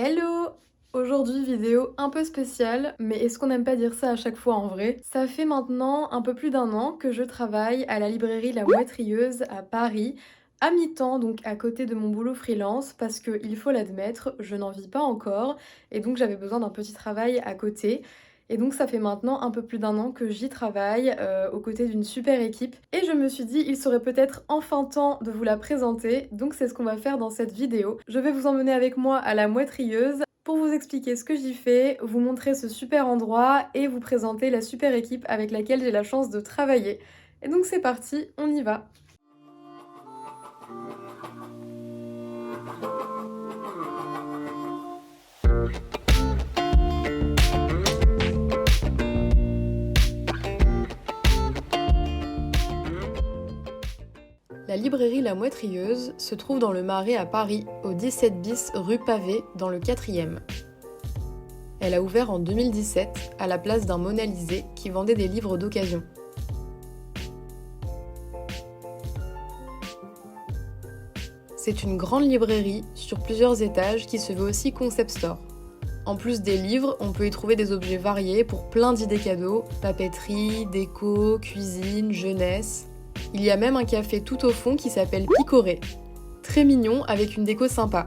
Hello! Aujourd'hui, vidéo un peu spéciale, mais est-ce qu'on n'aime pas dire ça à chaque fois en vrai? Ça fait maintenant un peu plus d'un an que je travaille à la librairie La Mouettrieuse à Paris, à mi-temps, donc à côté de mon boulot freelance, parce que il faut l'admettre, je n'en vis pas encore, et donc j'avais besoin d'un petit travail à côté. Et donc ça fait maintenant un peu plus d'un an que j'y travaille, aux côtés d'une super équipe. Et je me suis dit, il serait peut-être enfin temps de vous la présenter, donc c'est ce qu'on va faire dans cette vidéo. Je vais vous emmener avec moi à la Mouettrieuse pour vous expliquer ce que j'y fais, vous montrer ce super endroit et vous présenter la super équipe avec laquelle j'ai la chance de travailler. Et donc c'est parti, on y va! La librairie La Mouettrieuse se trouve dans le Marais à Paris, au 17 bis rue Pavée, dans le 4e. Elle a ouvert en 2017 à la place d'un Monalisé qui vendait des livres d'occasion. C'est une grande librairie sur plusieurs étages qui se veut aussi concept store. En plus des livres, on peut y trouver des objets variés pour plein d'idées cadeaux, papeterie, déco, cuisine, jeunesse. Il y a même un café tout au fond qui s'appelle Picoré. Très mignon avec une déco sympa.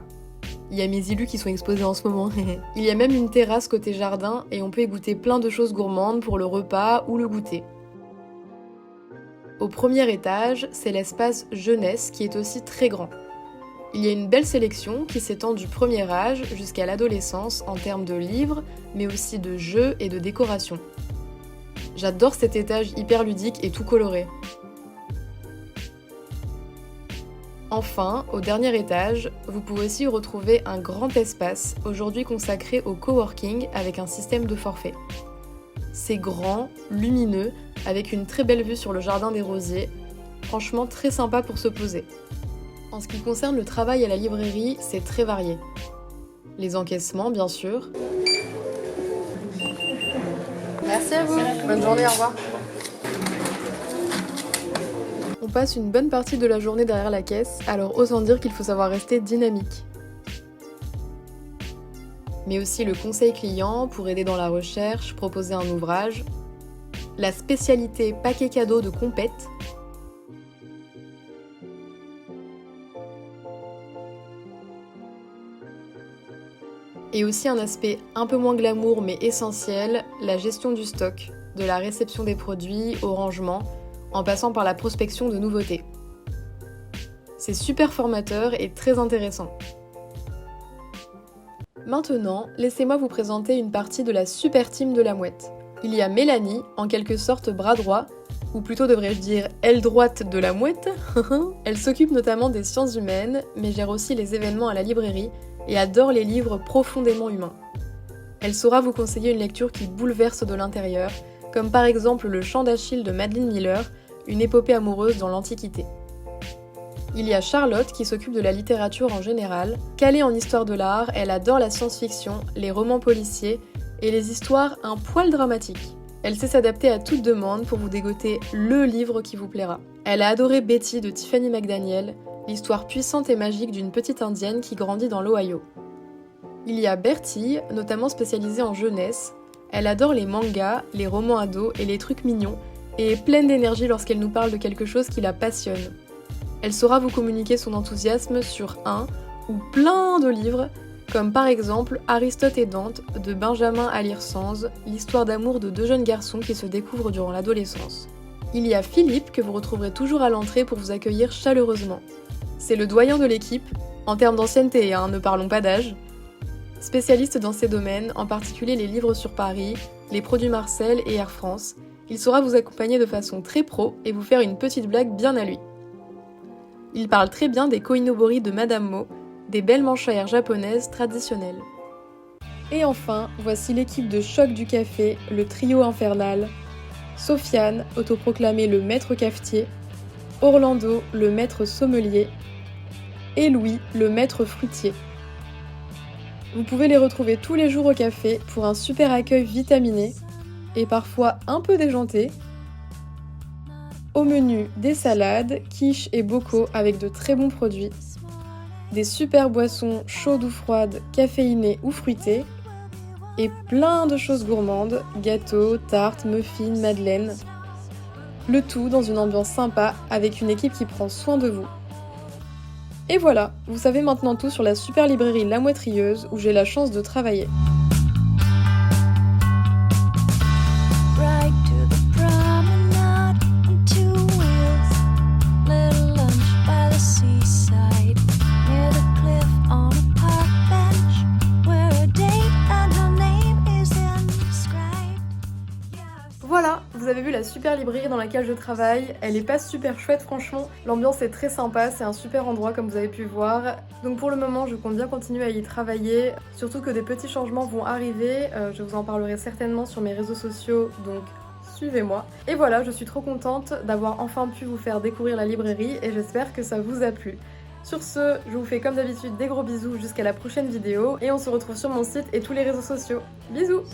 Il y a mes illus qui sont exposés en ce moment. Il y a même une terrasse côté jardin et on peut y goûter plein de choses gourmandes pour le repas ou le goûter. Au premier étage, c'est l'espace jeunesse qui est aussi très grand. Il y a une belle sélection qui s'étend du premier âge jusqu'à l'adolescence en termes de livres, mais aussi de jeux et de décoration. J'adore cet étage hyper ludique et tout coloré. Enfin, au dernier étage, vous pouvez aussi retrouver un grand espace, aujourd'hui consacré au coworking avec un système de forfait. C'est grand, lumineux, avec une très belle vue sur le jardin des rosiers, franchement très sympa pour se poser. En ce qui concerne le travail à la librairie, c'est très varié. Les encaissements, bien sûr. Merci à vous, bonne journée, au revoir. On passe une bonne partie de la journée derrière la caisse, alors autant dire qu'il faut savoir rester dynamique. Mais aussi le conseil client pour aider dans la recherche, proposer un ouvrage. La spécialité paquet cadeau de compète. Et aussi un aspect un peu moins glamour mais essentiel, la gestion du stock, de la réception des produits au rangement, en passant par la prospection de nouveautés. C'est super formateur et très intéressant. Maintenant, laissez-moi vous présenter une partie de la super team de la Mouette. Il y a Mélanie, en quelque sorte bras droit, ou plutôt devrais-je dire aile droite de la Mouette. Elle s'occupe notamment des sciences humaines, mais gère aussi les événements à la librairie et adore les livres profondément humains. Elle saura vous conseiller une lecture qui bouleverse de l'intérieur, comme par exemple Le Chant d'Achille de Madeline Miller, une épopée amoureuse dans l'Antiquité. Il y a Charlotte qui s'occupe de la littérature en général. Calée en histoire de l'art, elle adore la science-fiction, les romans policiers et les histoires un poil dramatiques. Elle sait s'adapter à toute demande pour vous dégoter le livre qui vous plaira. Elle a adoré Betty de Tiffany McDaniel, l'histoire puissante et magique d'une petite indienne qui grandit dans l'Ohio. Il y a Bertille, notamment spécialisée en jeunesse. Elle adore les mangas, les romans ados et les trucs mignons, et est pleine d'énergie lorsqu'elle nous parle de quelque chose qui la passionne. Elle saura vous communiquer son enthousiasme sur un ou plein de livres, comme par exemple Aristote et Dante de Benjamin Alire-Sandys, l'histoire d'amour de deux jeunes garçons qui se découvrent durant l'adolescence. Il y a Philippe que vous retrouverez toujours à l'entrée pour vous accueillir chaleureusement. C'est le doyen de l'équipe, en termes d'ancienneté, ne parlons pas d'âge. Spécialiste dans ces domaines, en particulier les livres sur Paris, les produits Marcel et Air France, il saura vous accompagner de façon très pro et vous faire une petite blague bien à lui. Il parle très bien des koinobori de Madame Mo, des belles manchères japonaises traditionnelles. Et enfin, voici l'équipe de choc du café, le trio infernal. Sofiane, autoproclamé le maître cafetier, Orlando, le maître sommelier, et Louis, le maître fruitier. Vous pouvez les retrouver tous les jours au café pour un super accueil vitaminé et parfois un peu déjanté. Au menu, des salades, quiches et bocaux avec de très bons produits. des super boissons chaudes ou froides, caféinées ou fruitées, et plein de choses gourmandes, gâteaux, tartes, muffins, madeleines. Le tout dans une ambiance sympa avec une équipe qui prend soin de vous. Et voilà, vous savez maintenant tout sur la super librairie La Mouette Rieuse où j'ai la chance de travailler. Voilà, vous avez vu la super librairie dans laquelle je travaille, elle est pas super chouette franchement, l'ambiance est très sympa, c'est un super endroit comme vous avez pu voir. Donc pour le moment je compte bien continuer à y travailler, surtout que des petits changements vont arriver, je vous en parlerai certainement sur mes réseaux sociaux, donc suivez-moi. Et voilà, je suis trop contente d'avoir enfin pu vous faire découvrir la librairie et j'espère que ça vous a plu. Sur ce, je vous fais comme d'habitude des gros bisous jusqu'à la prochaine vidéo et on se retrouve sur mon site et tous les réseaux sociaux. Bisous!